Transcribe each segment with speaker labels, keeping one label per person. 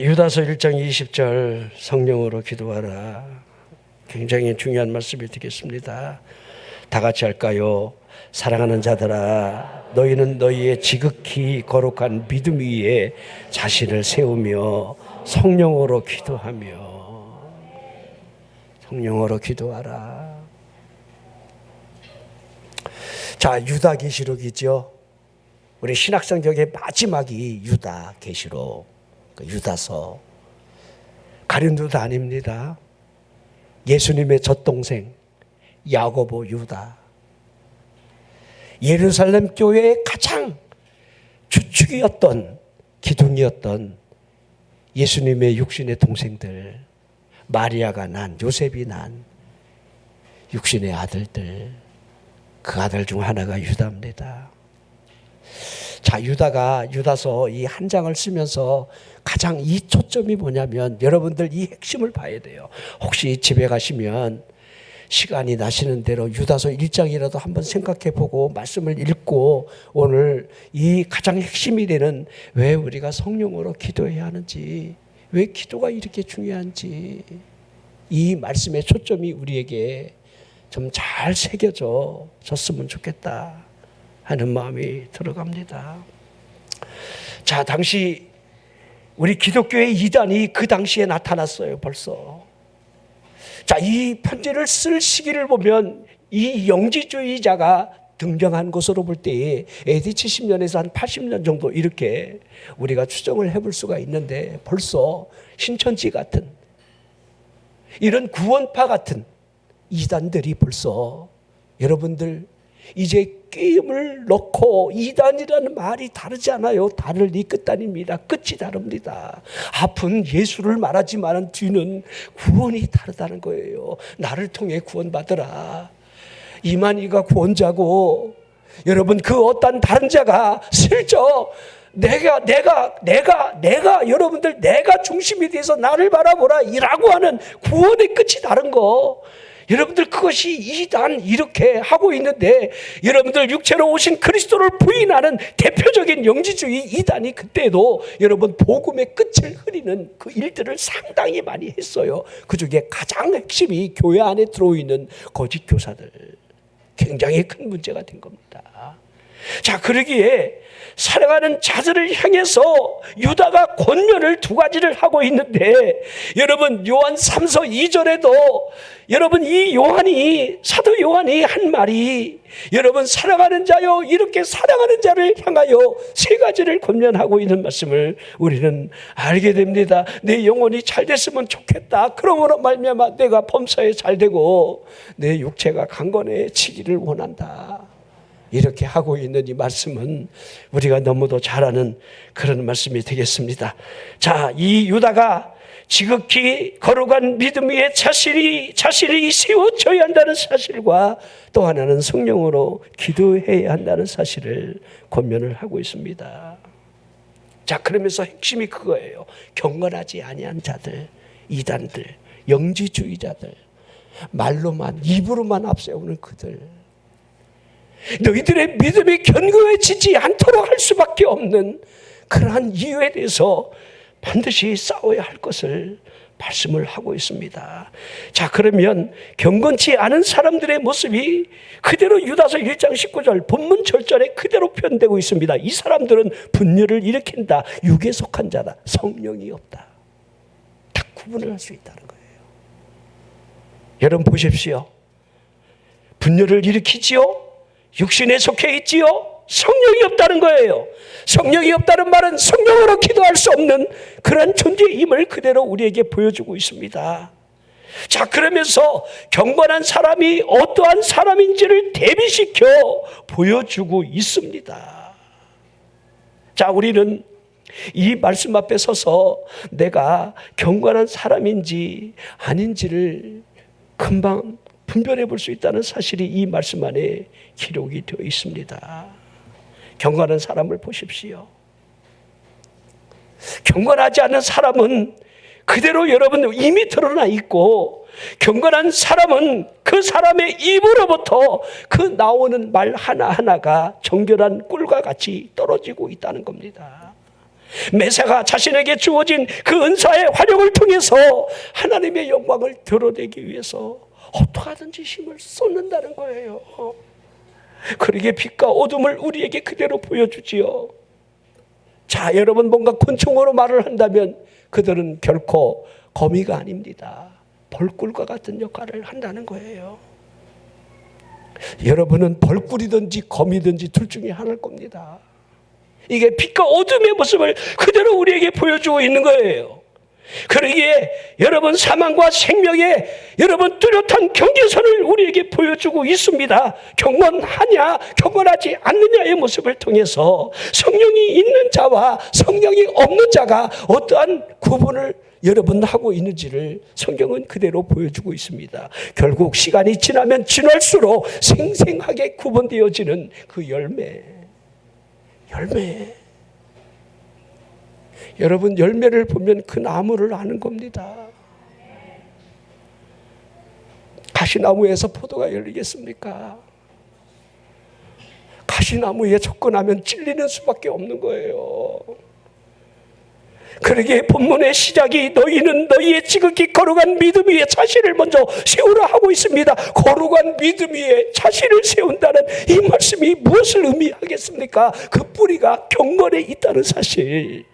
Speaker 1: 유다서 1장 20절 성령으로 기도하라. 굉장히 중요한 말씀이 되겠습니다. 다 같이 할까요? 사랑하는 자들아, 너희는 너희의 지극히 거룩한 믿음 위에 자신을 세우며 성령으로 기도하며 성령으로 기도하라. 자, 유다 계시록이죠. 우리 신약성경의 마지막이 유다 계시록, 유다서. 가룟 유다 아닙니다. 예수님의 젖동생 야고보 유다. 예루살렘 교회의 가장 주축이었던, 기둥이었던 예수님의 육신의 동생들, 마리아가 난, 요셉이 난 육신의 아들들, 그 아들 중 하나가 유다입니다. 자, 유다서 이 한 장을 쓰면서 가장 이 초점이 뭐냐면, 여러분들 이 핵심을 봐야 돼요. 혹시 집에 가시면 시간이 나시는 대로 유다서 1장이라도 한번 생각해 보고 말씀을 읽고, 오늘 이 가장 핵심이 되는 왜 우리가 성령으로 기도해야 하는지, 왜 기도가 이렇게 중요한지, 이 말씀의 초점이 우리에게 좀 잘 새겨졌으면 좋겠다 하는 마음이 들어갑니다. 자, 당시 우리 기독교의 이단이 그 당시에 나타났어요, 벌써. 자, 이 편지를 쓸 시기를 보면 이 영지주의자가 등장한 것으로 볼 때에 AD 70년에서 한 80년 정도 이렇게 우리가 추정을 해볼 수가 있는데, 벌써 신천지 같은 이런 구원파 같은 이단들이 벌써, 여러분들 이제 끼임을 넣고, 이단이라는 말이 다르지 않아요. 달을 이 끝단입니다. 끝이 다릅니다. 앞은 예수를 말하지만 뒤는 구원이 다르다는 거예요. 나를 통해 구원받으라. 이만희가 구원자고, 여러분 그 어떤 다른 자가 슬쩍 내가 여러분들 내가 중심이 돼서 나를 바라보라 이라고 하는 구원의 끝이 다른 거, 여러분들 그것이 이단 이렇게 하고 있는데, 여러분들 육체로 오신 그리스도를 부인하는 대표적인 영지주의 이단이 그때도 여러분 복음의 끝을 흐리는 그 일들을 상당히 많이 했어요. 그 중에 가장 핵심이 교회 안에 들어있는 거짓 교사들, 굉장히 큰 문제가 된 겁니다. 자, 그러기에 사랑하는 자들을 향해서 유다가 권면을 두 가지를 하고 있는데, 여러분 요한 3서 2절에도 여러분 이 사도 요한이 한 말이, 여러분 사랑하는 자요, 이렇게 사랑하는 자를 향하여 세 가지를 권면하고 있는 말씀을 우리는 알게 됩니다. 내 영혼이 잘 됐으면 좋겠다. 그러므로 말미암아 내가 범사에 잘 되고 내 육체가 강건해지기를 원한다. 이렇게 하고 있는 이 말씀은 우리가 너무도 잘 아는 그런 말씀이 되겠습니다. 자, 이 유다가 지극히 거룩한 믿음 위에 자신이 세워져야 한다는 사실과, 또 하나는 성령으로 기도해야 한다는 사실을 권면을 하고 있습니다. 자, 그러면서 핵심이 그거예요. 경건하지 아니한 자들, 이단들, 영지주의자들, 말로만, 입으로만 앞세우는 그들, 너희들의 믿음이 견고해지지 않도록 할 수밖에 없는 그러한 이유에 대해서 반드시 싸워야 할 것을 말씀을 하고 있습니다. 자, 그러면 경건치 않은 사람들의 모습이 그대로 유다서 1장 19절 본문 절절에 그대로 표현되고 있습니다. 이 사람들은 분열을 일으킨다, 육에 속한 자다, 성령이 없다. 딱 구분을 할 수 있다는 거예요. 여러분 보십시오. 분열을 일으키지요, 육신에 속해 있지요, 성령이 없다는 거예요. 성령이 없다는 말은 성령으로 기도할 수 없는 그런 존재임을 그대로 우리에게 보여주고 있습니다. 자, 그러면서 경건한 사람이 어떠한 사람인지를 대비시켜 보여주고 있습니다. 자, 우리는 이 말씀 앞에 서서 내가 경건한 사람인지 아닌지를 금방 분별해 볼 수 있다는 사실이 이 말씀 안에 기록이 되어 있습니다. 경건한 사람을 보십시오. 경건하지 않은 사람은 그대로 여러분 이미 드러나 있고, 경건한 사람은 그 사람의 입으로부터 그 나오는 말 하나하나가 정결한 꿀과 같이 떨어지고 있다는 겁니다. 메사가 자신에게 주어진 그 은사의 활용을 통해서 하나님의 영광을 드러내기 위해서 어떠하든지 힘을 쏟는다는 거예요. 그러기에 빛과 어둠을 우리에게 그대로 보여주지요. 자, 여러분, 뭔가 권총으로 말을 한다면 그들은 결코 거미가 아닙니다. 벌꿀과 같은 역할을 한다는 거예요. 여러분은 벌꿀이든지 거미든지 둘 중에 하나일 겁니다. 이게 빛과 어둠의 모습을 그대로 우리에게 보여주고 있는 거예요. 그러기에 여러분, 사망과 생명의 여러분 뚜렷한 경계선을 우리에게 보여주고 있습니다. 경건하냐 경건하지 않느냐의 모습을 통해서 성령이 있는 자와 성령이 없는 자가 어떠한 구분을 여러분 하고 있는지를 성경은 그대로 보여주고 있습니다. 결국 시간이 지나면 지날수록 생생하게 구분되어지는 그 열매. 여러분, 열매를 보면 그 나무를 아는 겁니다. 가시나무에서 포도가 열리겠습니까? 가시나무에 접근하면 찔리는 수밖에 없는 거예요. 그러기에 본문의 시작이 너희는 너희의 지극히 거룩한 믿음 위에 자신을 먼저 세우라 하고 있습니다. 거룩한 믿음 위에 자신을 세운다는 이 말씀이 무엇을 의미하겠습니까? 그 뿌리가 경건에 있다는 사실.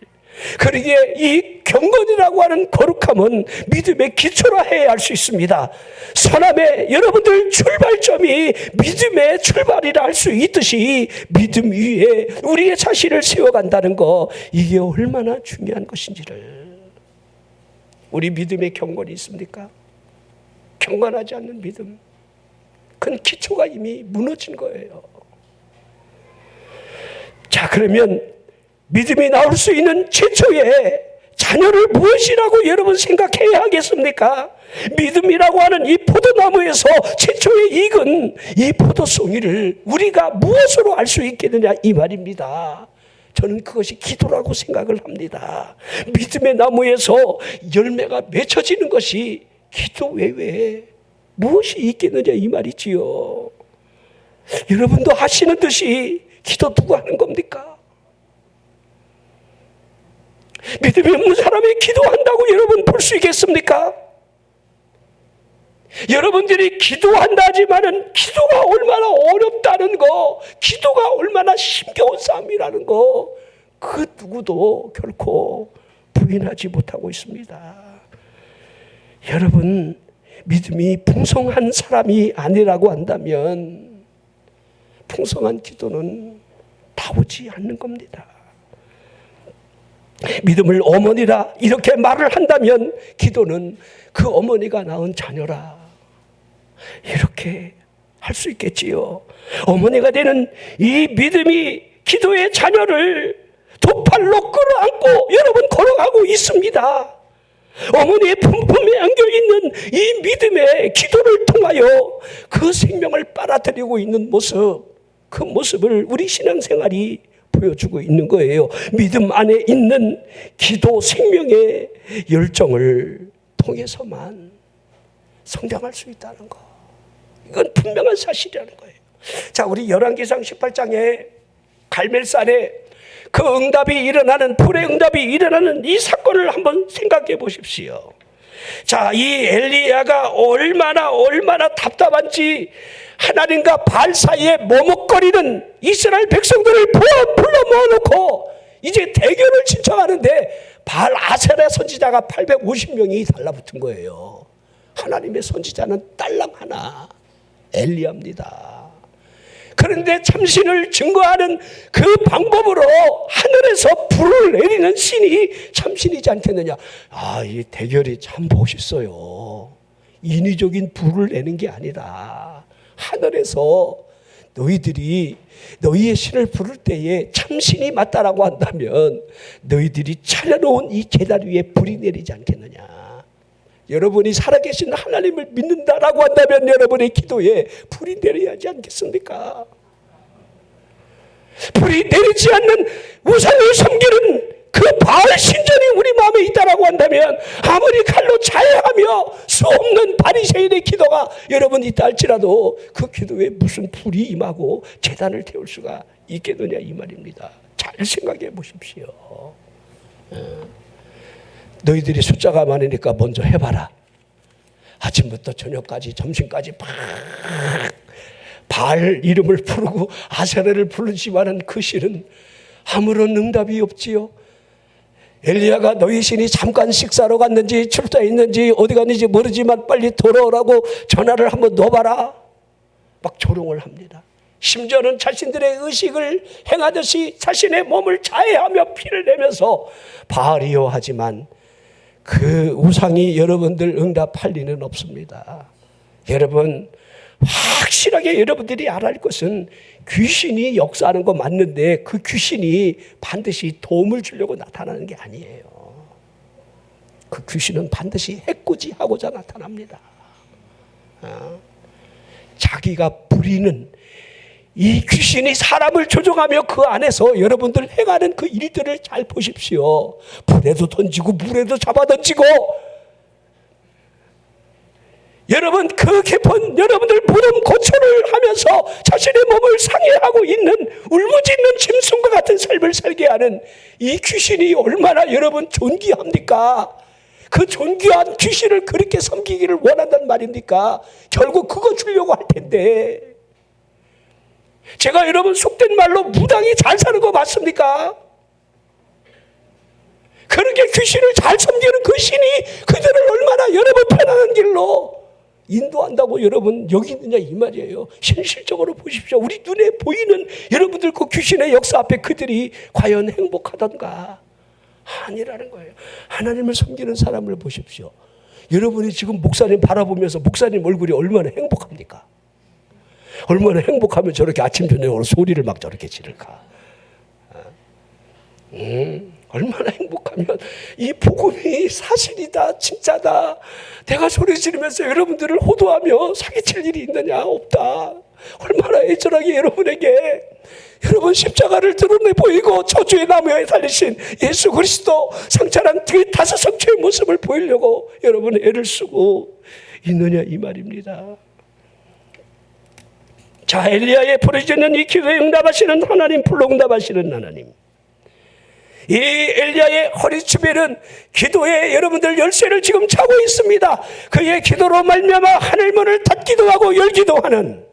Speaker 1: 그러기에 이 경건이라고 하는 거룩함은 믿음의 기초라 해야 할 수 있습니다. 선함의 여러분들 출발점이 믿음의 출발이라 할 수 있듯이 믿음 위에 우리의 자신을 세워간다는 거, 이게 얼마나 중요한 것인지를. 우리 믿음의 경건이 있습니까? 경건하지 않는 믿음, 그 기초가 이미 무너진 거예요. 자, 그러면 믿음이 나올 수 있는 최초의 자녀를 무엇이라고 여러분 생각해야 하겠습니까? 믿음이라고 하는 이 포도나무에서 최초의 익은 이 포도송이를 우리가 무엇으로 알 수 있겠느냐, 이 말입니다. 저는 그것이 기도라고 생각을 합니다. 믿음의 나무에서 열매가 맺혀지는 것이 기도 외에 무엇이 있겠느냐, 이 말이지요. 여러분도 아시는 듯이 기도 누가 하는 겁니까? 믿음이 없는 사람이 기도한다고 여러분 볼 수 있겠습니까? 여러분들이 기도한다 하지만은 기도가 얼마나 어렵다는 거, 기도가 얼마나 힘겨운 싸움이라는 거, 그 누구도 결코 부인하지 못하고 있습니다. 여러분, 믿음이 풍성한 사람이 아니라고 한다면 풍성한 기도는 나오지 않는 겁니다. 믿음을 어머니라 이렇게 말을 한다면 기도는 그 어머니가 낳은 자녀라 이렇게 할 수 있겠지요. 어머니가 되는 이 믿음이 기도의 자녀를 두 팔로 끌어안고 여러분 걸어가고 있습니다. 어머니의 품품에 안겨있는 이 믿음의 기도를 통하여 그 생명을 빨아들이고 있는 모습, 그 모습을 우리 신앙생활이 보여주고 있는 거예요. 믿음 안에 있는 기도 생명의 열정을 통해서만 성장할 수 있다는 거, 이건 분명한 사실이라는 거예요. 자, 우리 열왕기상 18장에 갈멜산에 그 응답이 일어나는, 불의 응답이 일어나는 이 사건을 한번 생각해 보십시오. 자, 이 엘리야가 얼마나 답답한지 하나님과 바알 사이에 머뭇거리는 이스라엘 백성들을 불러 모아놓고 이제 대결을 신청하는데 바알 아세라 선지자가 850명이 달라붙은 거예요. 하나님의 선지자는 딸랑 하나, 엘리야입니다. 그런데 참신을 증거하는 그 방법으로 하늘에서 불을 내리는 신이 참신이지 않겠느냐. 아, 이 대결이 참 멋있어요. 인위적인 불을 내는 게 아니라 하늘에서 너희들이 너희의 신을 부를 때에 참신이 맞다라고 한다면 너희들이 차려놓은 이 제단 위에 불이 내리지 않겠느냐. 여러분이 살아계신 하나님을 믿는다라고 한다면 여러분의 기도에 불이 내려야 하지 않겠습니까? 불이 내리지 않는 우상을 섬기는 그 바알 신전이 우리 마음에 있다라고 한다면 아무리 칼로 자해하며 수 없는 바리새인의 기도가 여러분 있다 할지라도 그 기도에 무슨 불이 임하고 제단을 태울 수가 있겠느냐, 이 말입니다. 잘 생각해 보십시오. 너희들이 숫자가 많으니까 먼저 해봐라. 아침부터 저녁까지 점심까지 바알 이름을 부르고 아세라를 부르지만은 그 신은 아무런 응답이 없지요. 엘리야가 너희 신이 잠깐 식사로 갔는지 출타했는지 어디 갔는지 모르지만 빨리 돌아오라고 전화를 한번 넣어봐라. 막 조롱을 합니다. 심지어는 자신들의 의식을 행하듯이 자신의 몸을 자해하며 피를 내면서 바알이요 하지만 그 우상이 여러분들 응답할 리는 없습니다. 여러분 확실하게 여러분들이 알아야 할 것은 귀신이 역사하는 거 맞는데 그 귀신이 반드시 도움을 주려고 나타나는 게 아니에요. 그 귀신은 반드시 해코지하고자 나타납니다. 자기가 부리는 이 귀신이 사람을 조종하며 그 안에서 여러분들 행하는 그 일들을 잘 보십시오. 불에도 던지고 물에도 잡아 던지고 여러분 그 깊은 여러분들 무덤 고초를 하면서 자신의 몸을 상해하고 있는 울부짖는 짐승과 같은 삶을 살게 하는 이 귀신이 얼마나 여러분 존귀합니까? 그 존귀한 귀신을 그렇게 섬기기를 원한단 말입니까? 결국 그거 주려고 할 텐데 제가 여러분 속된 말로 무당이 잘 사는 거 맞습니까? 그렇게 귀신을 잘 섬기는 그 신이 그들을 얼마나 여러분 편안한 길로 인도한다고 여러분 여기 있느냐 이 말이에요. 현실적으로 보십시오. 우리 눈에 보이는 여러분들 그 귀신의 역사 앞에 그들이 과연 행복하던가? 아니라는 거예요. 하나님을 섬기는 사람을 보십시오. 여러분이 지금 목사님 바라보면서 목사님 얼굴이 얼마나 행복합니까? 얼마나 행복하면 저렇게 아침 저녁으로 소리를 막 저렇게 지를까? 얼마나 행복하면 이 복음이 사실이다 진짜다 내가 소리 지르면서 여러분들을 호도하며 사기칠 일이 있느냐? 없다. 얼마나 애절하게 여러분에게 여러분 십자가를 드러내 보이고 저주의 나무에 달리신 예수 그리스도 상처난 그 다섯 성체의 모습을 보이려고 여러분 애를 쓰고 있느냐 이 말입니다. 자, 엘리야의 부르짖는 이 기도에 응답하시는 하나님, 불러 응답하시는 하나님. 이 엘리야의 허리춤에는 기도에 여러분들 열쇠를 지금 차고 있습니다. 그의 기도로 말미암아 하늘문을 닫기도 하고 열기도 하는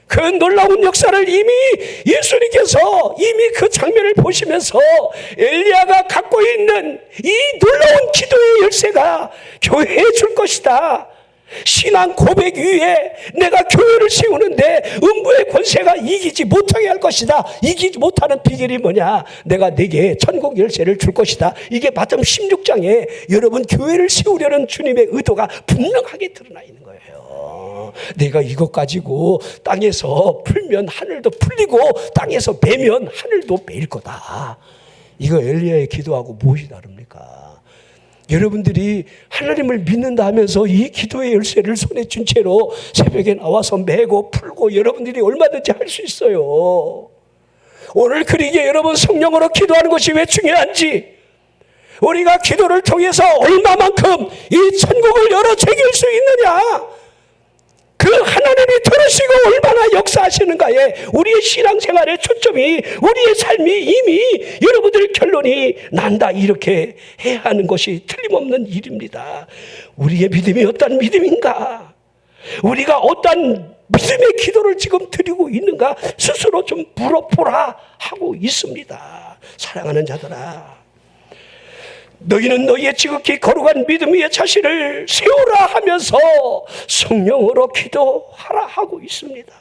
Speaker 1: 그 놀라운 역사를 이미 예수님께서 이미 그 장면을 보시면서 엘리야가 갖고 있는 이 놀라운 기도의 열쇠가 교회에 줄 것이다. 신앙 고백 위에 내가 교회를 세우는데 음부의 권세가 이기지 못하게 할 것이다. 이기지 못하는 비결이 뭐냐? 내가 네게 천국 열쇠를 줄 것이다. 이게 마태복음 16장에 여러분 교회를 세우려는 주님의 의도가 분명하게 드러나 있는 거예요. 내가 이것 가지고 땅에서 풀면 하늘도 풀리고 땅에서 베면 하늘도 베일 거다. 이거 엘리야의 기도하고 무엇이 다릅니까? 여러분들이 하나님을 믿는다 하면서 이 기도의 열쇠를 손에 쥔 채로 새벽에 나와서 메고 풀고 여러분들이 얼마든지 할 수 있어요. 오늘 그러기에 여러분 성령으로 기도하는 것이 왜 중요한지 우리가 기도를 통해서 얼마만큼 이 천국을 열어 제길 수 있느냐 그 하나님이 들으시고 얼마나 역사하시는가에 우리의 신앙생활의 초점이 우리의 삶이 이미 여러분들 결론이 난다 이렇게 해야 하는 것이 틀림없는 일입니다. 우리의 믿음이 어떤 믿음인가? 우리가 어떤 믿음의 기도를 지금 드리고 있는가? 스스로 좀 물어보라 하고 있습니다. 사랑하는 자들아, 너희는 너희의 지극히 거룩한 믿음 위에 자신을 세우라 하면서 성령으로 기도하라 하고 있습니다.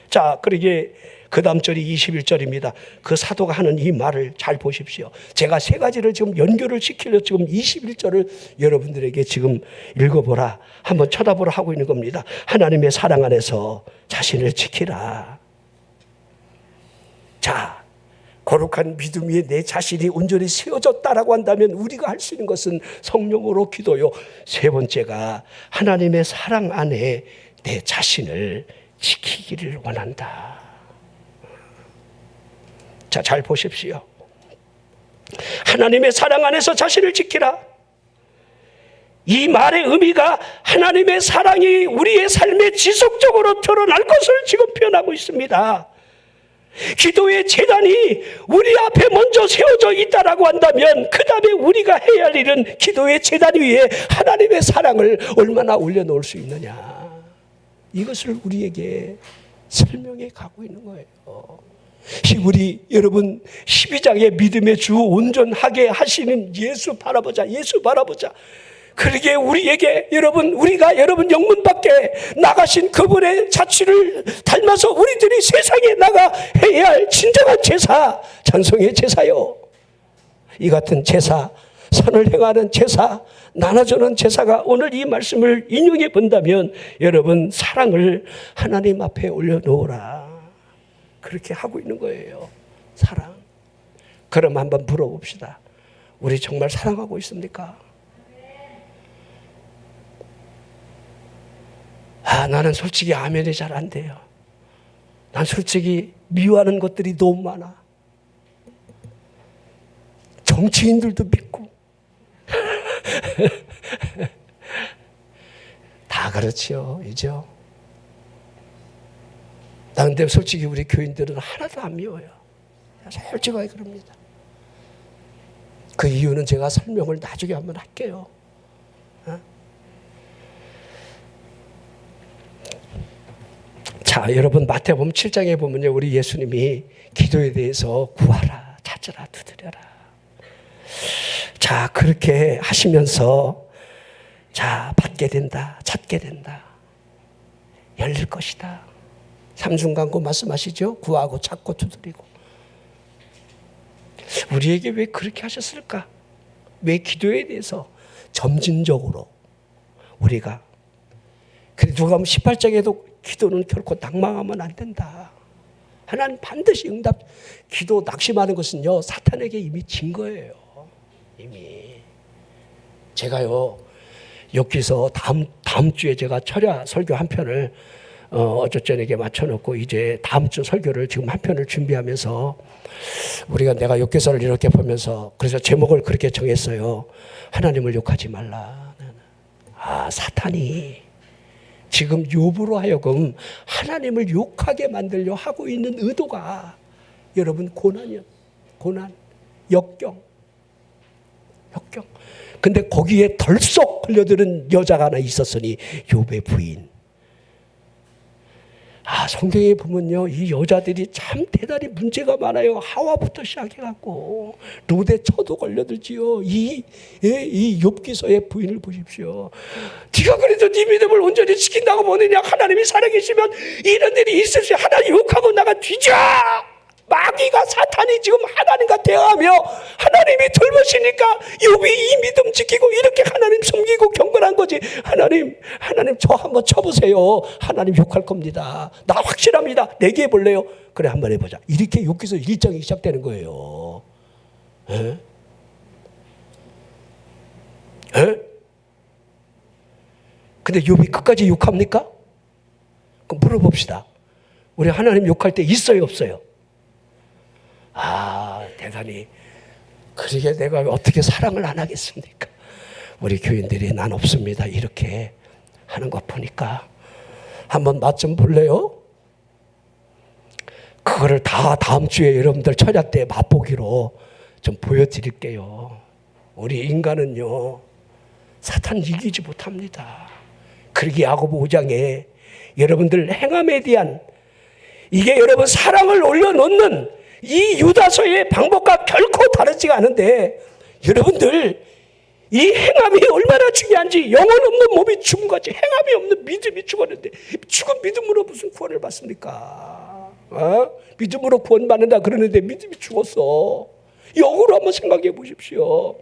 Speaker 1: 자, 그러기에 그 다음 절이 21절입니다. 그 사도가 하는 이 말을 잘 보십시오. 제가 세 가지를 지금 연결을 시키려 지금 21절을 여러분들에게 지금 읽어보라, 한번 쳐다보라 하고 있는 겁니다. 하나님의 사랑 안에서 자신을 지키라. 자, 거룩한 믿음 위에 내 자신이 온전히 세워졌다라고 한다면 우리가 할 수 있는 것은 성령으로 기도요. 세 번째가 하나님의 사랑 안에 내 자신을 지키기를 원한다. 자, 잘 보십시오. 하나님의 사랑 안에서 자신을 지키라. 이 말의 의미가 하나님의 사랑이 우리의 삶에 지속적으로 드러날 것을 지금 표현하고 있습니다. 기도의 제단이 우리 앞에 먼저 세워져 있다라고 한다면 그 다음에 우리가 해야 할 일은 기도의 제단 위에 하나님의 사랑을 얼마나 올려놓을 수 있느냐, 이것을 우리에게 설명해 가고 있는 거예요. 우리 여러분 12장의 믿음의 주 온전하게 하시는 예수 바라보자. 예수 바라보자. 그러게 우리에게 여러분, 우리가 여러분 영문 밖에 나가신 그분의 자취를 닮아서 우리들이 세상에 나가 해야 할 진정한 제사, 찬송의 제사요. 이 같은 제사, 선을 행하는 제사, 나눠주는 제사가 오늘 이 말씀을 인용해 본다면 여러분 사랑을 하나님 앞에 올려놓으라, 그렇게 하고 있는 거예요. 사랑. 그럼 한번 물어봅시다. 우리 정말 사랑하고 있습니까? 나는 솔직히 아멘이 잘 안 돼요. 난 솔직히 미워하는 것들이 너무 많아. 정치인들도 믿고 다 그렇지요, 이죠. 나 근데 솔직히 우리 교인들은 하나도 안 미워요. 솔직하게 그럽니다. 그 이유는 제가 설명을 나중에 한번 할게요. 자, 여러분 마태복음 7장에 보면요, 우리 예수님이 기도에 대해서 구하라, 찾으라, 두드려라. 자, 그렇게 하시면서 자, 받게 된다, 찾게 된다, 열릴 것이다. 삼순간고 말씀하시죠. 구하고 찾고 두드리고. 우리에게 왜 그렇게 하셨을까? 왜 기도에 대해서 점진적으로 우리가, 그래도 누가 보면 18장에도 기도는 결코 낙망하면 안 된다. 하나님 반드시 응답. 기도 낙심하는 것은요, 사탄에게 이미 진 거예요. 이미. 제가요, 여기서 다음 주에 제가 철야 설교 한 편을 어쩌저에게 맞춰놓고 이제 다음 주 설교를 지금 한 편을 준비하면서 내가 욥기서를 이렇게 보면서 그래서 제목을 그렇게 정했어요. 하나님을 욕하지 말라. 사탄이 지금 욥으로 하여금 하나님을 욕하게 만들려 하고 있는 의도가 여러분 고난이요. 고난, 역경. 근데 거기에 덜썩 흘려드는 여자가 하나 있었으니 욥의 부인. 성경에 보면요, 이 여자들이 참 대단히 문제가 많아요. 하와부터 시작해갖고 롯의 처도 걸려들지요. 이 욥기서의 부인을 보십시오. 네가 그래도 네 믿음을 온전히 지킨다고 보느냐? 하나님이 살아계시면 이런 일이 있을 수, 하나님 욕하고 나가 뒤져. 마귀가, 사탄이 지금 하나님과 대화하며 하나님이 돌보시니까 욥이 이 믿음 지키고 이렇게 하나님 섬기고 경건한 거지. 하나님 저 한번 쳐보세요. 하나님 욕할 겁니다. 나 확실합니다. 내게 해볼래요? 그래, 한번 해보자. 이렇게 욥기서 1장이 시작되는 거예요. 에? 근데 욥이 끝까지 욕합니까? 그럼 물어봅시다. 우리 하나님 욕할 때 있어요, 없어요? 대단히. 그러게 내가 어떻게 사랑을 안 하겠습니까? 우리 교인들이 난 없습니다, 이렇게 하는 거 보니까 한번 맛 좀 볼래요? 그거를 다 다음 주에 여러분들 철야 때 맛보기로 좀 보여드릴게요. 우리 인간은요, 사탄 이기지 못합니다. 그러기 야고보 5장에 여러분들 행함에 대한, 이게 여러분 사랑을 올려놓는 이 유다서의 방법과 결코 다르지가 않은데, 여러분들 이 행함이 얼마나 중요한지. 영혼 없는 몸이 죽은 거지, 행함이 없는 믿음이 죽었는데 죽은 믿음으로 무슨 구원을 받습니까? 믿음으로 구원받는다 그러는데 믿음이 죽었어. 역으로 한번 생각해 보십시오.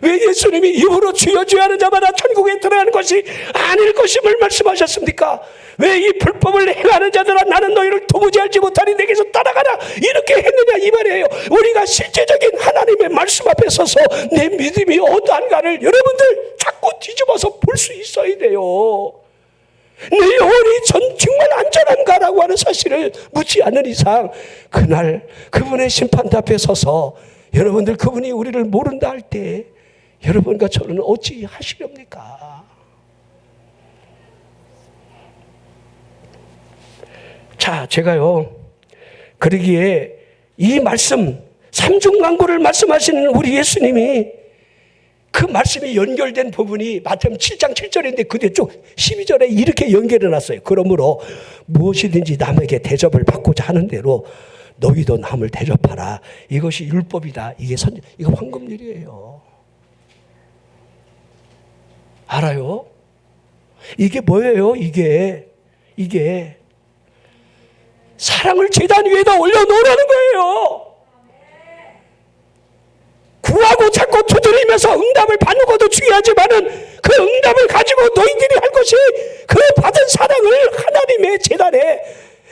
Speaker 1: 왜 예수님이 이후로 주여 주여 하는 자마다 천국에 들어가는 것이 아닐 것임을 말씀하셨습니까? 왜 이 불법을 행하는 자들아 나는 너희를 도무지 알지 못하니 내게서 따라가라 이렇게 했느냐 이 말이에요. 우리가 실제적인 하나님의 말씀 앞에 서서 내 믿음이 어떠한가를 여러분들 자꾸 뒤집어서 볼 수 있어야 돼요. 내 영혼이 정말 안전한가라고 하는 사실을 묻지 않는 이상 그날 그분의 심판대 앞에 서서 여러분들 그분이 우리를 모른다 할 때 여러분과 저는 어찌 하시렵니까? 자, 제가요 그러기에 이 말씀, 삼중만고를 말씀하시는 우리 예수님이 그 말씀이 연결된 부분이 마태복음 7장 7절인데 그 뒤에 쭉 12절에 이렇게 연결해 놨어요. 그러므로 무엇이든지 남에게 대접을 받고자 하는 대로 너희도 남을 대접하라. 이것이 율법이다. 이거 황금률이에요. 알아요? 이게 뭐예요? 이게 사랑을 제단 위에다 올려놓으라는 거예요. 구하고 찾고 두드리면서 응답을 받는 것도 중요하지만은 그 응답을 가지고 너희들이 할 것이 그 받은 사랑을 하나님의 제단에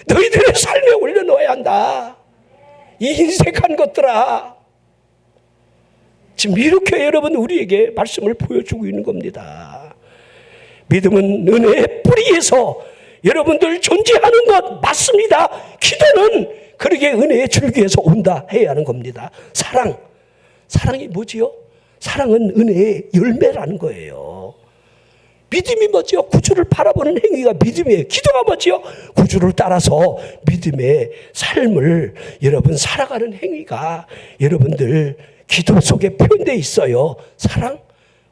Speaker 1: 너희들의 삶에 올려놓아야 한다. 이 인색한 것들아. 지금 이렇게 여러분 우리에게 말씀을 보여주고 있는 겁니다. 믿음은 은혜의 뿌리에서 여러분들 존재하는 것 맞습니다. 기도는 그러게 은혜의 줄기에서 온다 해야 하는 겁니다. 사랑이 뭐지요? 사랑은 은혜의 열매라는 거예요. 믿음이 뭐지요? 구주를 바라보는 행위가 믿음이에요. 기도가 뭐지요? 구주를 따라서 믿음의 삶을 여러분 살아가는 행위가 여러분들 기도 속에 표현되어 있어요. 사랑,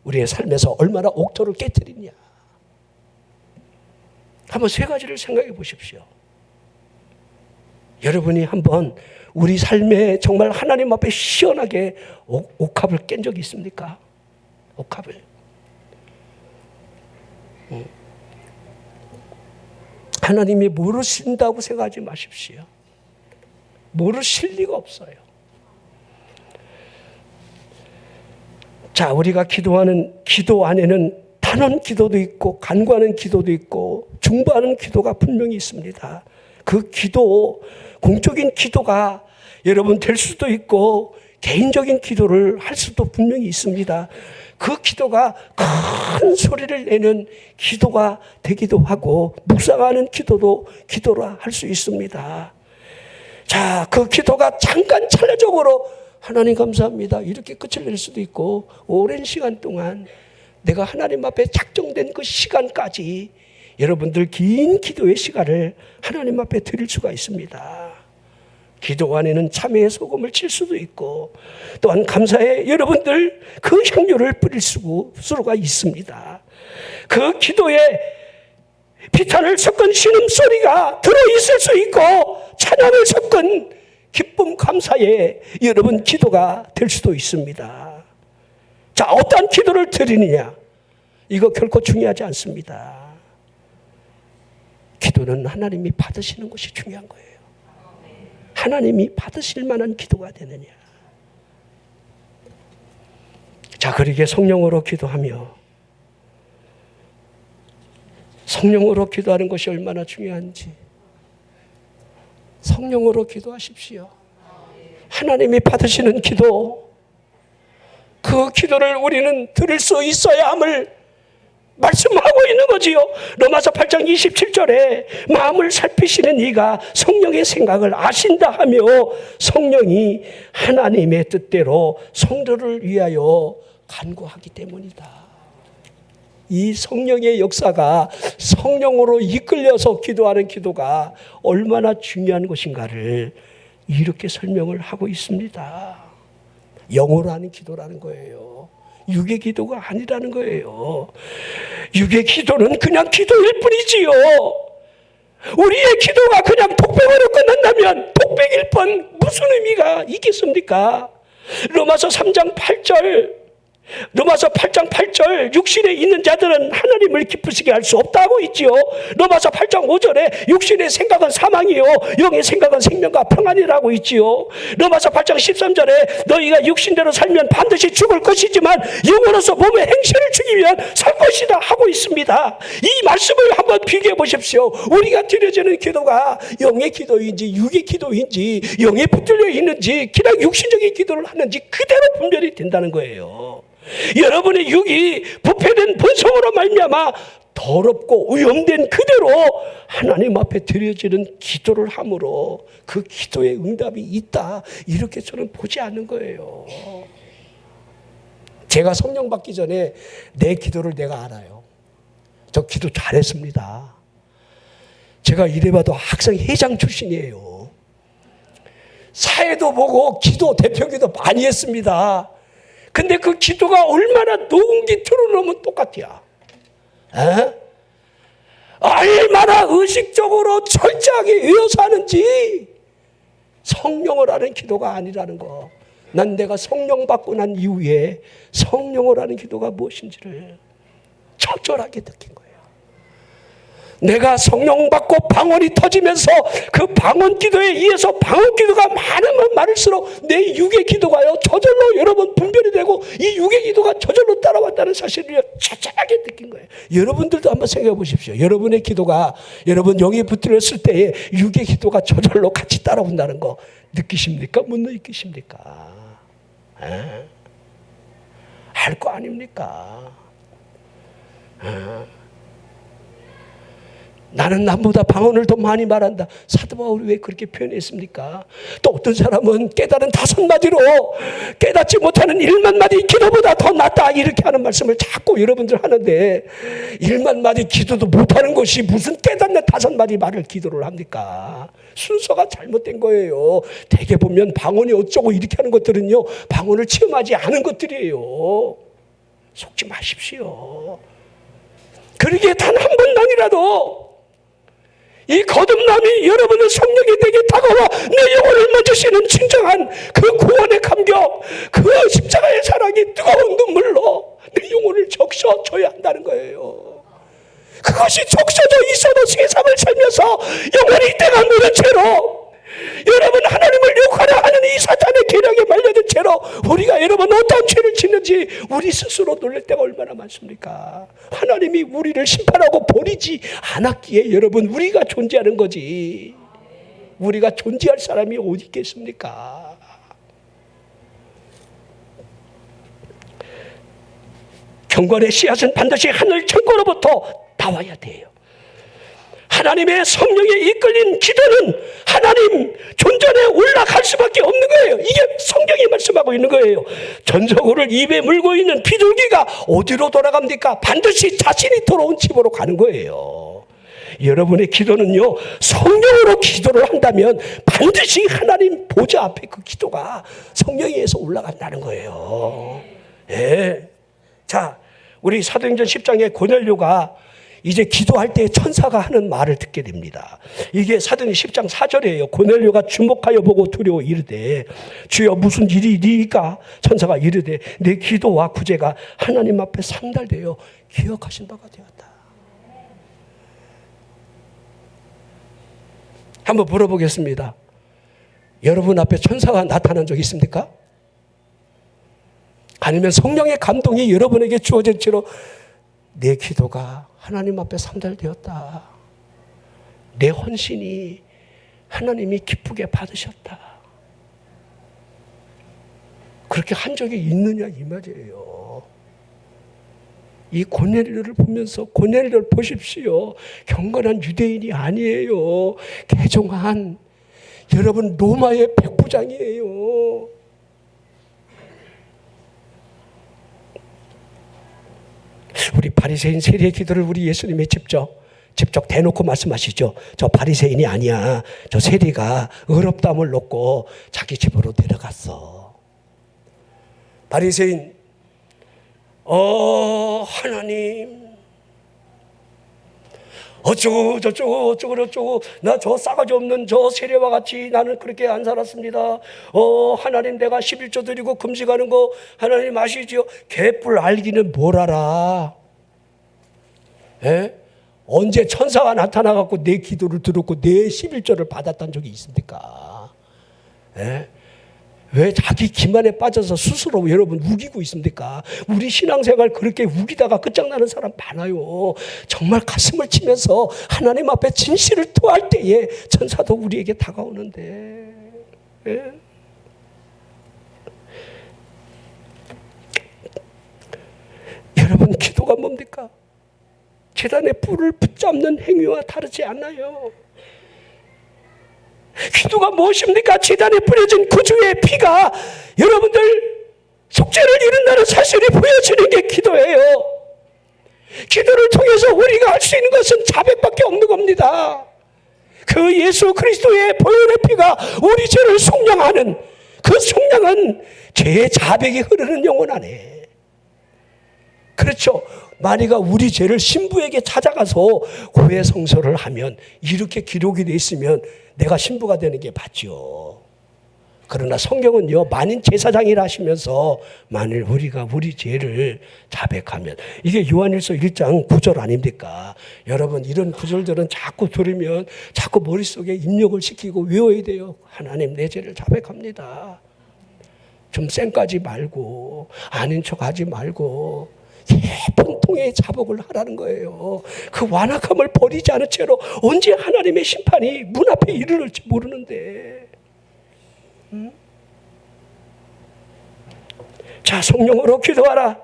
Speaker 1: 우리의 삶에서 얼마나 옥토를 깨뜨리냐. 한번 세 가지를 생각해 보십시오. 여러분이 한번 우리 삶에 정말 하나님 앞에 시원하게 옥합을 깬 적이 있습니까? 옥합을. 하나님이 모르신다고 생각하지 마십시오. 모르실 리가 없어요. 자, 우리가 기도하는 기도 안에는 단원 기도도 있고 간구하는 기도도 있고 중보하는 기도가 분명히 있습니다. 그 기도, 공적인 기도가 여러분 될 수도 있고 개인적인 기도를 할 수도 분명히 있습니다. 그 기도가 큰 소리를 내는 기도가 되기도 하고 묵상하는 기도도 기도라 할 수 있습니다. 자, 그 기도가 잠깐 찰나적으로 하나님 감사합니다 이렇게 끝을 낼 수도 있고 오랜 시간 동안 내가 하나님 앞에 작정된 그 시간까지 여러분들 긴 기도의 시간을 하나님 앞에 드릴 수가 있습니다. 기도 안에는 참회의 소금을 칠 수도 있고 또한 감사의 여러분들 그 향료를 뿌릴 수가 있습니다. 그 기도에 비탄을 섞은 신음소리가 들어있을 수 있고 찬양을 섞은 기쁨 감사의 여러분 기도가 될 수도 있습니다. 자, 어떠한 기도를 드리느냐? 이거 결코 중요하지 않습니다. 기도는 하나님이 받으시는 것이 중요한 거예요. 하나님이 받으실 만한 기도가 되느냐. 자, 그러게 성령으로 기도하며 성령으로 기도하는 것이 얼마나 중요한지 성령으로 기도하십시오. 하나님이 받으시는 기도, 그 기도를 우리는 들을 수 있어야 함을 말씀하고 있는 거지요. 로마서 8장 27절에 마음을 살피시는 이가 성령의 생각을 아신다 하며 성령이 하나님의 뜻대로 성도를 위하여 간구하기 때문이다. 이 성령의 역사가 성령으로 이끌려서 기도하는 기도가 얼마나 중요한 것인가를 이렇게 설명을 하고 있습니다. 영으로 하는 기도라는 거예요. 육의 기도가 아니라는 거예요. 육의 기도는 그냥 기도일 뿐이지요. 우리의 기도가 그냥 독백으로 끝난다면 독백일 뿐 무슨 의미가 있겠습니까? 로마서 3장 8절 로마서 8장 8절 육신에 있는 자들은 하나님을 기쁘시게 할 수 없다고 있지요. 로마서 8장 5절에 육신의 생각은 사망이요 영의 생각은 생명과 평안이라고 있지요. 로마서 8장 13절에 너희가 육신대로 살면 반드시 죽을 것이지만 영으로서 몸의 행실을 죽이면 살 것이다 하고 있습니다. 이 말씀을 한번 비교해 보십시오. 우리가 드려지는 기도가 영의 기도인지 육의 기도인지 영에 붙들려 있는지 그냥 육신적인 기도를 하는지 그대로 분별이 된다는 거예요. 여러분의 육이 부패된 본성으로 말미암아 더럽고 오염된 그대로 하나님 앞에 드려지는 기도를 함으로 그 기도의 응답이 있다 이렇게 저는 보지 않는 거예요. 제가 성령 받기 전에 내 기도를 내가 알아요. 저 기도 잘했습니다. 제가 이래봐도 학생 회장 출신이에요. 사회도 보고 기도, 대표기도 많이 했습니다. 근데 그 기도가 얼마나 녹은기 틀어놓으면 똑같아요. 에? 얼마나 의식적으로 철저하게 외워서 하는지. 성령을 하는 기도가 아니라는 거. 난 내가 성령 받고 난 이후에 성령을 하는 기도가 무엇인지를 적절하게 느낀 거예요. 내가 성령 받고 방언이 터지면서 그 방언 기도에 의해서 방언 기도가 많으면 많을수록 내 육의 기도가요 저절로 여러분 분별이 되고 이 육의 기도가 저절로 따라왔다는 사실을 철저하게 느낀 거예요. 여러분들도 한번 생각해 보십시오. 여러분의 기도가 여러분 영에 붙들었을 때에 육의 기도가 저절로 같이 따라온다는 거 느끼십니까? 못 느끼십니까? 알 거 아닙니까? 나는 남보다 방언을 더 많이 말한다. 사도 바울이 왜 그렇게 표현했습니까? 또 어떤 사람은 깨달은 5마디로 깨닫지 못하는 1만 마디 기도보다 더 낫다 이렇게 하는 말씀을 자꾸 여러분들 하는데 1만 마디 기도도 못하는 것이 무슨 깨닫는 5마디 말을 기도를 합니까? 순서가 잘못된 거예요. 대개 보면 방언이 어쩌고 이렇게 하는 것들은요 방언을 체험하지 않은 것들이에요. 속지 마십시오. 그러기에 단 한 번만이라도 이 거듭남이 여러분의 성령이 내게 다가와 내 영혼을 만지시는 진정한 그 구원의 감격, 그 십자가의 사랑이 뜨거운 눈물로 내 영혼을 적셔줘야 한다는 거예요. 그것이 적셔져 있어도 세상을 살면서 영혼이 때가 묻은 채로 여러분 하나님을 욕하려 하는 이 사탄의 계략에 말려든 채로 우리가 여러분 어떤 죄를 짓는지 우리 스스로 놀랄 때가 얼마나 많습니까? 하나님이 우리를 심판하고 버리지 않았기에 여러분 우리가 존재하는 거지 우리가 존재할 사람이 어디 있겠습니까? 경건의 씨앗은 반드시 하늘 천국으로부터 나와야 돼요. 하나님의 성령에 이끌린 기도는 하나님 존전에 올라갈 수밖에 없는 거예요. 이게 성경이 말씀하고 있는 거예요. 전서구를 입에 물고 있는 비둘기가 어디로 돌아갑니까? 반드시 자신이 돌아온 집으로 가는 거예요. 여러분의 기도는요 성령으로 기도를 한다면 반드시 하나님 보좌 앞에 그 기도가 성령에 의해서 올라간다는 거예요. 예. 자, 우리 사도행전 10장에 고넬료가 이제 기도할 때 천사가 하는 말을 듣게 됩니다. 이게 사도행전 10장 4절이에요. 고넬료가 주목하여 보고 두려워 이르되 주여 무슨 일이니까? 천사가 이르되 내 기도와 구제가 하나님 앞에 상달되어 기억하신 바가 되었다. 한번 물어보겠습니다. 여러분 앞에 천사가 나타난 적 있습니까? 아니면 성령의 감동이 여러분에게 주어진 채로 내 기도가 하나님 앞에 상달되었다. 내 헌신이 하나님이 기쁘게 받으셨다. 그렇게 한 적이 있느냐 이 말이에요. 이 고넬료를 보면서 고넬료를 보십시오. 경건한 유대인이 아니에요. 개종한 여러분 로마의 백부장이에요. 우리 바리새인 세리의 기도를 우리 예수님이 직접 대놓고 말씀하시죠. 저 바리새인이 아니야. 저 세리가 의롭다함을 놓고 자기 집으로 데려갔어. 바리새인 하나님 어쩌고 저쩌고 나 저 싸가지 없는 저 세리와 같이 나는 그렇게 안 살았습니다. 하나님 내가 11조 드리고 금식하는 거 하나님 아시지요? 개뿔 알기는 뭘 알아? 예? 언제 천사가 나타나갖고 내 기도를 들었고 내 11조를 받았던 적이 있습니까? 예? 왜 자기 기만에 빠져서 스스로 여러분 우기고 있습니까? 우리 신앙생활 그렇게 우기다가 끝장나는 사람 많아요. 정말 가슴을 치면서 하나님 앞에 진실을 토할 때에 천사도 우리에게 다가오는데 예? 여러분 기도가 뭡니까? 제단의 뿔을 붙잡는 행위와 다르지 않아요. 기도가 무엇입니까? 제단에 뿌려진 구주의 피가 여러분들 속죄를 이룬다는 사실이 보여지는 게 기도예요. 기도를 통해서 우리가 할 수 있는 것은 자백밖에 없는 겁니다. 그 예수 그리스도의 보혈의 피가 우리 죄를 속량하는 그 속량은 죄의 자백이 흐르는 영혼 안에. 그렇죠. 마리가 우리 죄를 신부에게 찾아가서 고해 성서를 하면 이렇게 기록이 돼 있으면 내가 신부가 되는 게 맞죠. 그러나 성경은요, 만인 제사장이라 하시면서 만일 우리가 우리 죄를 자백하면, 이게 요한일서 1장 9절 아닙니까? 여러분, 이런 구절들은 자꾸 들으면 자꾸 머릿속에 입력을 시키고 외워야 돼요. 하나님, 내 죄를 자백합니다. 좀 쌩까지 말고 아닌 척 하지 말고 예쁜 통의 자복을 하라는 거예요. 그 완악함을 버리지 않은 채로 언제 하나님의 심판이 문 앞에 이르를지 모르는데. 자, 성령으로 기도하라.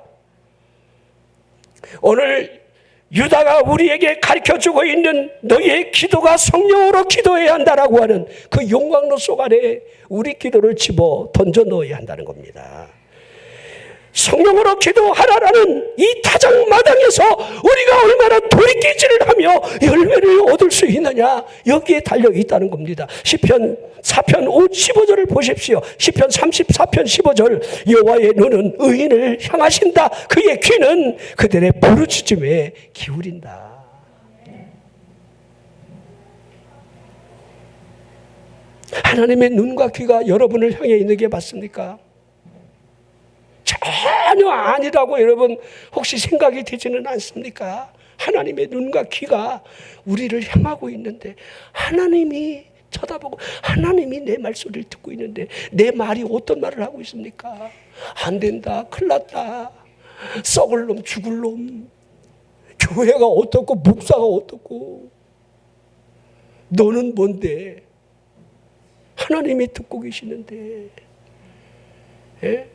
Speaker 1: 오늘 유다가 우리에게 가르쳐주고 있는 너희의 기도가 성령으로 기도해야 한다라고 하는 그 용광로 속 안에 우리 기도를 집어 던져 넣어야 한다는 겁니다. 성령으로 기도하라라는 이 타작마당에서 우리가 얼마나 돌이키지를 하며 열매를 얻을 수 있느냐, 여기에 달려 있다는 겁니다. 시편 4편 15절을 보십시오. 시편 34편 15절. 여호와의 눈은 의인을 향하신다. 그의 귀는 그들의 부르짖음에 기울인다. 하나님의 눈과 귀가 여러분을 향해 있는 게 맞습니까? 전혀 아니라고 여러분 혹시 생각이 되지는 않습니까? 하나님의 눈과 귀가 우리를 향하고 있는데, 하나님이 쳐다보고 하나님이 내 말소리를 듣고 있는데 내 말이 어떤 말을 하고 있습니까? 안 된다, 큰일 났다, 썩을 놈, 죽을 놈, 교회가 어떻고 목사가 어떻고, 너는 뭔데? 하나님이 듣고 계시는데, 예?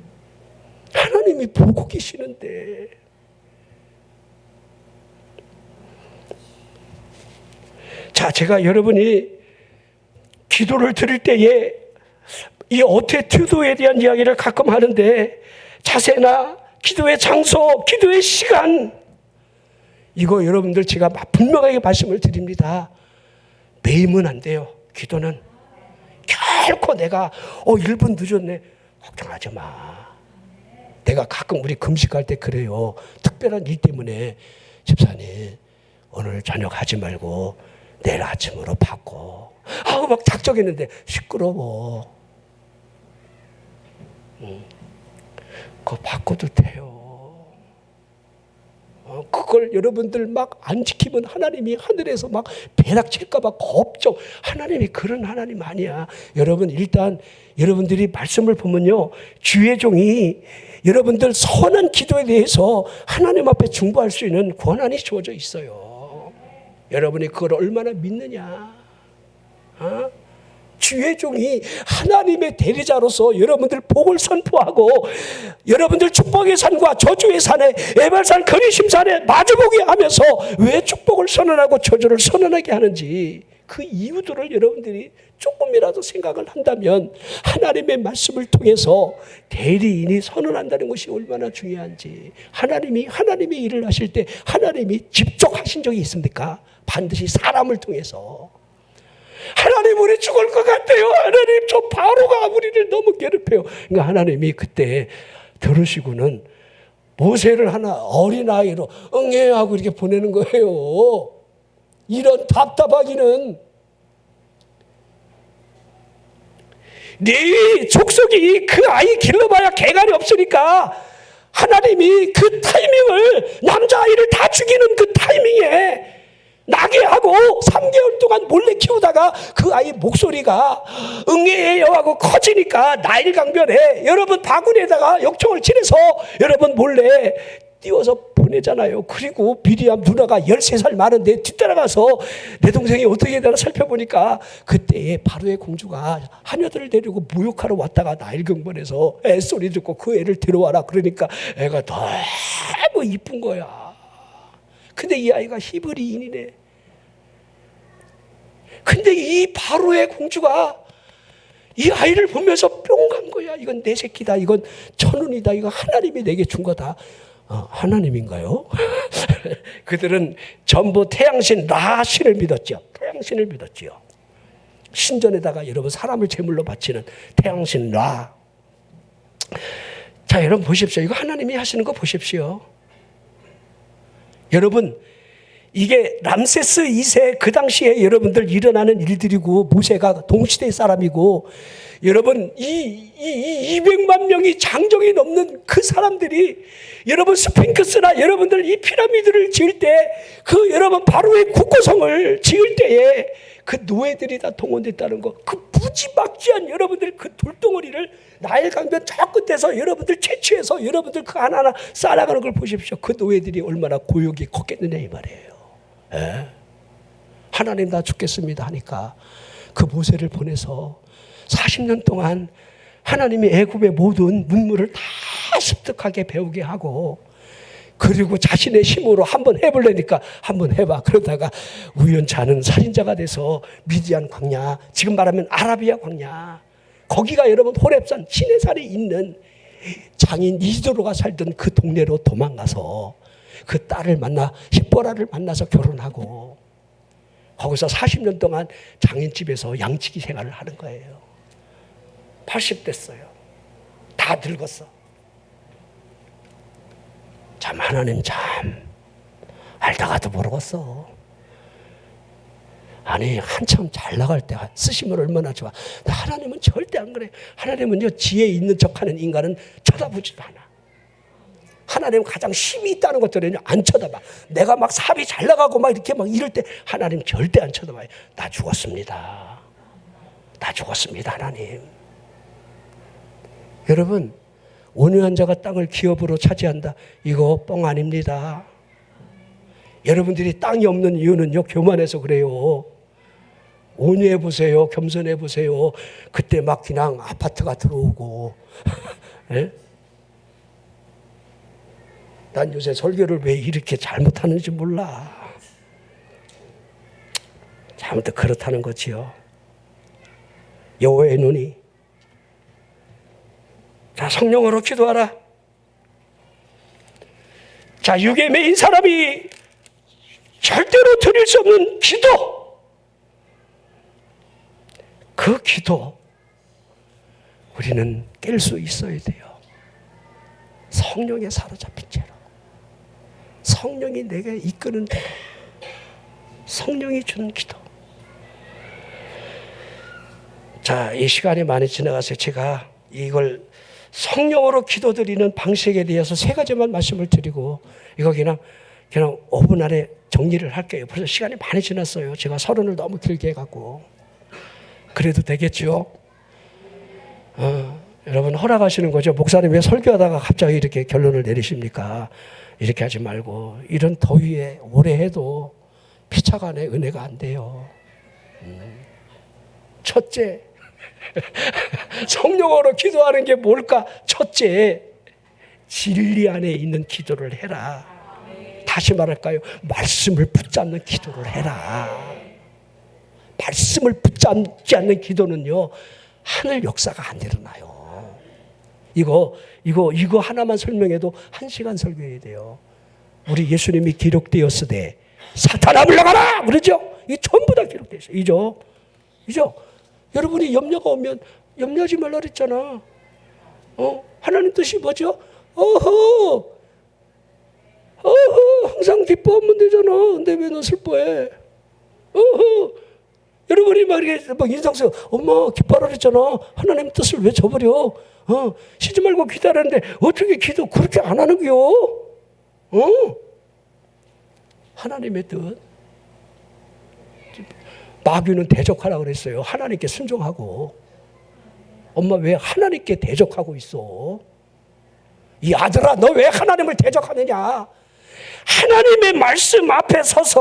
Speaker 1: 하나님이 보고 계시는데. 자, 제가 여러분이 기도를 드릴 때에 이 어태튜드에 대한 이야기를 가끔 하는데, 자세나 기도의 장소, 기도의 시간, 이거 여러분들 제가 분명하게 말씀을 드립니다. 매임은 안 돼요. 기도는 결코 내가 1분 늦었네, 걱정하지 마. 내가 가끔 우리 금식할 때 그래요. 특별한 일 때문에 집사님 오늘 저녁 하지 말고 내일 아침으로 바꿔. 막 작정했는데 시끄러워. 그거 바꿔도 돼요. 그걸 여러분들 막 안 지키면 하나님이 하늘에서 막 배락칠까봐 걱정. 하나님이 그런 하나님 아니야. 여러분, 일단 여러분들이 말씀을 보면요, 주의 종이 여러분들 선한 기도에 대해서 하나님 앞에 중보할 수 있는 권한이 주어져 있어요. 여러분이 그걸 얼마나 믿느냐. 주의 종이 하나님의 대리자로서 여러분들 복을 선포하고, 여러분들 축복의 산과 저주의 산에, 에발산 거리심산에 마주보게 하면서 왜 축복을 선언하고 저주를 선언하게 하는지, 그 이유들을 여러분들이 조금이라도 생각을 한다면 하나님의 말씀을 통해서 대리인이 선언한다는 것이 얼마나 중요한지. 하나님이 일을 하실 때 하나님이 직접 하신 적이 있습니까? 반드시 사람을 통해서. 하나님, 우리 죽을 것 같아요. 하나님, 저 바로가 우리를 너무 괴롭혀요. 그러니까 하나님이 그때 들으시고는 모세를 하나 어린아이로 응애하고 이렇게 보내는 거예요. 이런 답답하기는. 네 족속이 그 아이 길러봐야 개간이 없으니까 하나님이 그 타이밍을, 남자아이를 다 죽이는 그 타이밍에 나게 하고 3개월 동안 몰래 키우다가 그 아이 목소리가 응애해요 하고 커지니까 나일강변에 여러분 바구니에다가 역청을 칠해서 여러분 몰래 띄워서 보내잖아요. 그리고 미리암 누나가 13살 많은데 뒤따라가서 내 동생이 어떻게 되나 살펴보니까 그때에 바로의 공주가 하녀들을 데리고 모욕하러 왔다가 나일강변에서 애소리 듣고 그 애를 데려와라. 그러니까 애가 너무 이쁜 거야. 근데 이 아이가 히브리인이네. 근데 이 바로의 공주가 이 아이를 보면서 뿅 간 거야. 이건 내 새끼다. 이건 천운이다. 이거 하나님이 내게 준 거다. 하나님인가요? 그들은 전부 태양신 라신을 믿었죠. 태양신을 믿었지요. 신전에다가 여러분 사람을 제물로 바치는 태양신 라. 자, 여러분 보십시오. 이거 하나님이 하시는 거 보십시오. 여러분, 이게 람세스 2세 그 당시에 여러분들 일어나는 일들이고, 모세가 동시대 사람이고, 여러분 이 200만 명이 장정이 넘는 그 사람들이 여러분 스핑크스나 여러분들 이 피라미드를 지을 때, 그 여러분 바로의 국고성을 지을 때에 그 노예들이 다 동원됐다는 거, 그 무지막지한 여러분들 그 돌덩어리를 나일 강변 저 끝에서 여러분들 채취해서 여러분들 그 하나하나 쌓아가는 걸 보십시오. 그 노예들이 얼마나 고역이 컸겠느냐 이 말이에요. 예? 하나님 다 죽겠습니다 하니까 그 모세를 보내서 40년 동안 하나님이 애굽의 모든 문물을 다 습득하게 배우게 하고, 그리고 자신의 힘으로 한번 해보려니까 한번 해봐. 그러다가 우연찮은 살인자가 돼서 미디안 광야, 지금 말하면 아라비아 광야, 거기가 여러분 호렙산 시내산에 있는 장인 이스도로가 살던 그 동네로 도망가서 그 딸을 만나, 십보라를 만나서 결혼하고, 거기서 40년 동안 장인집에서 양치기 생활을 하는 거예요. 80 됐어요. 다 늙었어. 참 하나님 참 알다가도 모르겠어. 아니 한참 잘 나갈 때 쓰시면 얼마나 좋아. 근데 하나님은 절대 안 그래. 하나님은요, 지혜 있는 척하는 인간은 쳐다보지도 않아. 하나님은 가장 힘이 있다는 것들은요 안 쳐다봐. 내가 막 사업이 잘 나가고 막 이렇게 막 이럴 때 하나님 절대 안 쳐다봐요. 나 죽었습니다. 나 죽었습니다 하나님. 여러분, 온유한 자가 땅을 기업으로 차지한다, 이거 뻥 아닙니다. 여러분들이 땅이 없는 이유는요 교만해서 그래요. 온유해 보세요. 겸손해 보세요. 그때 막 그냥 아파트가 들어오고. 네? 난 요새 설교를 왜 이렇게 잘못하는지 몰라. 잘못해 그렇다는 거지요. 여호와의 눈이. 자, 성령으로 기도하라. 자, 육에 매인 사람이 절대로 드릴 수 없는 기도. 그 기도 우리는 깰 수 있어야 돼요. 성령에 사로잡힌 채로. 성령이 내게 이끄는 대로. 성령이 주는 기도. 자, 이 시간이 많이 지나가서 제가 이걸 성령으로 기도드리는 방식에 대해서 3가지만 말씀을 드리고, 이거 그냥 5분 안에 정리를 할게요. 벌써 시간이 많이 지났어요. 제가 서론을 너무 길게 해갖고. 그래도 되겠죠? 여러분 허락하시는 거죠? 목사님 왜 설교하다가 갑자기 이렇게 결론을 내리십니까? 이렇게 하지 말고, 이런 더위에 오래 해도 피차간의 은혜가 안 돼요. 첫째, 성령으로 기도하는 게 뭘까? 첫째, 진리 안에 있는 기도를 해라. 다시 말할까요? 말씀을 붙잡는 기도를 해라. 말씀을 붙잡지 않는 기도는요 하늘 역사가 안 일어나요. 이거 하나만 설명해도 1시간 설교해야 돼요. 우리 예수님이 기록되었으되 사탄아 물러가라 그러죠? 이게 전부 다 기록되어 있어요. 이죠? 여러분이 염려가 오면 염려하지 말라 그랬잖아. 하나님 뜻이 뭐죠? 항상 기뻐하면 되잖아. 근데 왜 너 슬퍼해? 여러분이 막 이렇게 막 인상 쓰고, 엄마 기뻐하라 그랬잖아. 하나님 뜻을 왜 저버려? 쉬지 말고 기도하는데 어떻게 기도 그렇게 안 하는 거요? 하나님의 뜻. 마귀는 대적하라 그랬어요. 하나님께 순종하고. 엄마 왜 하나님께 대적하고 있어? 이 아들아, 너 왜 하나님을 대적하느냐? 하나님의 말씀 앞에 서서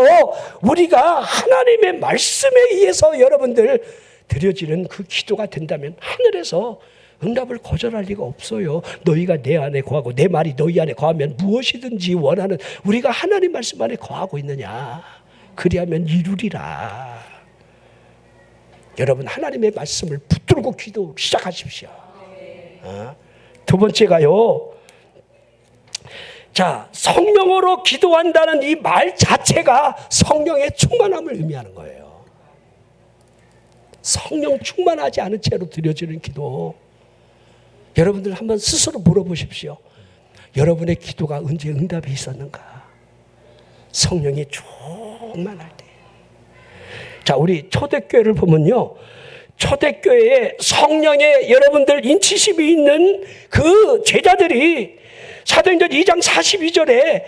Speaker 1: 우리가 하나님의 말씀에 의해서 여러분들 드려지는 그 기도가 된다면 하늘에서 응답을 거절할 리가 없어요. 너희가 내 안에 거하고 내 말이 너희 안에 거하면 무엇이든지 원하는, 우리가 하나님 말씀 안에 거하고 있느냐? 그리하면 이루리라. 여러분 하나님의 말씀을 붙들고 기도 시작하십시오. 두 번째가요, 자, 성령으로 기도한다는 이 말 자체가 성령의 충만함을 의미하는 거예요. 성령 충만하지 않은 채로 드려지는 기도. 여러분들 한번 스스로 물어보십시오. 여러분의 기도가 언제 응답이 있었는가? 성령이 충만할 때. 자, 우리 초대교회를 보면요, 초대교회에 성령의 여러분들 인치심이 있는 그 제자들이 사도행전 2장 42절에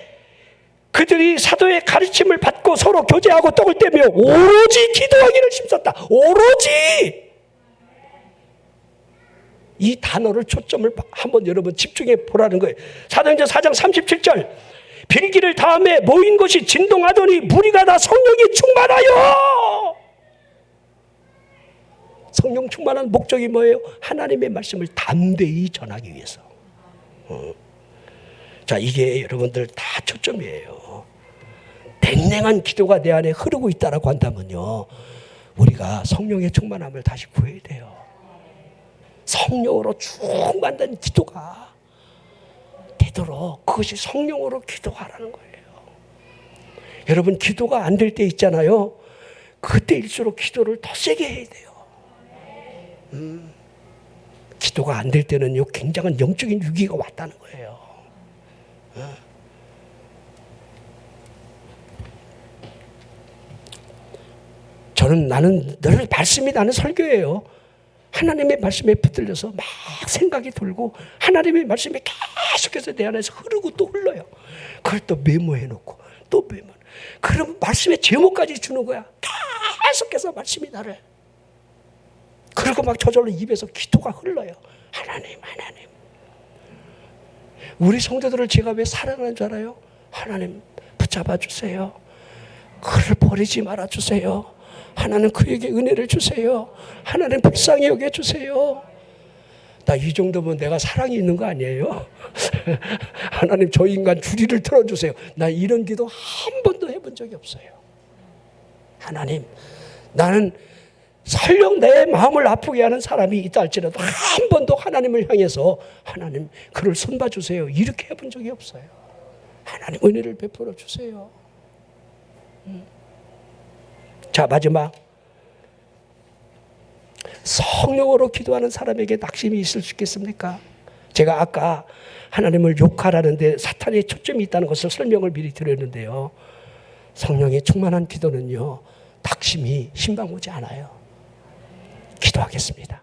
Speaker 1: 그들이 사도의 가르침을 받고 서로 교제하고 떡을 떼며 오로지 기도하기를 힘썼다. 오로지! 이 단어를 초점을 한번 여러분 집중해 보라는 거예요. 사도행전 4장 37절, 빌기를 다음에 모인 것이 진동하더니 무리가 다 성령이 충만하여. 성령 충만한 목적이 뭐예요? 하나님의 말씀을 담대히 전하기 위해서. 자, 이게 여러분들 다 초점이에요. 냉랭한 기도가 내 안에 흐르고 있다라고 한다면요, 우리가 성령의 충만함을 다시 구해야 돼요. 성령으로 충만된 기도가 되도록 그것이 성령으로 기도하라는 거예요. 여러분, 기도가 안 될 때 있잖아요. 그때일수록 기도를 더 세게 해야 돼요. 기도가 안 될 때는요, 굉장한 영적인 위기가 왔다는 거예요. 나는 늘 말씀이 나는 설교예요. 하나님의 말씀에 붙들려서 막 생각이 돌고 하나님의 말씀이 계속해서 내 안에서 흐르고 또 흘러요. 그걸 또 메모해 놓고 또 메모. 그러면 말씀의 제목까지 주는 거야. 계속해서 말씀이 나를. 그리고 막 저절로 입에서 기도가 흘러요. 하나님. 우리 성도들을 제가 왜 사랑하는 줄 알아요? 하나님 붙잡아 주세요. 그를 버리지 말아 주세요. 하나님 그에게 은혜를 주세요. 하나님 불쌍히 여겨주세요. 나 이 정도면 내가 사랑이 있는 거 아니에요? 하나님 저 인간 주리를 틀어주세요. 나 이런 기도 한 번도 해본 적이 없어요. 하나님, 나는 설령 내 마음을 아프게 하는 사람이 있다 할지라도 한 번도 하나님을 향해서 하나님 그를 손봐 주세요, 이렇게 해본 적이 없어요. 하나님 은혜를 베풀어 주세요. 자, 마지막, 성령으로 기도하는 사람에게 낙심이 있을 수 있겠습니까? 제가 아까 하나님을 욕하라는데 사탄의 초점이 있다는 것을 설명을 미리 드렸는데요, 성령의 충만한 기도는요, 낙심이 신방 오지 않아요. 기도하겠습니다.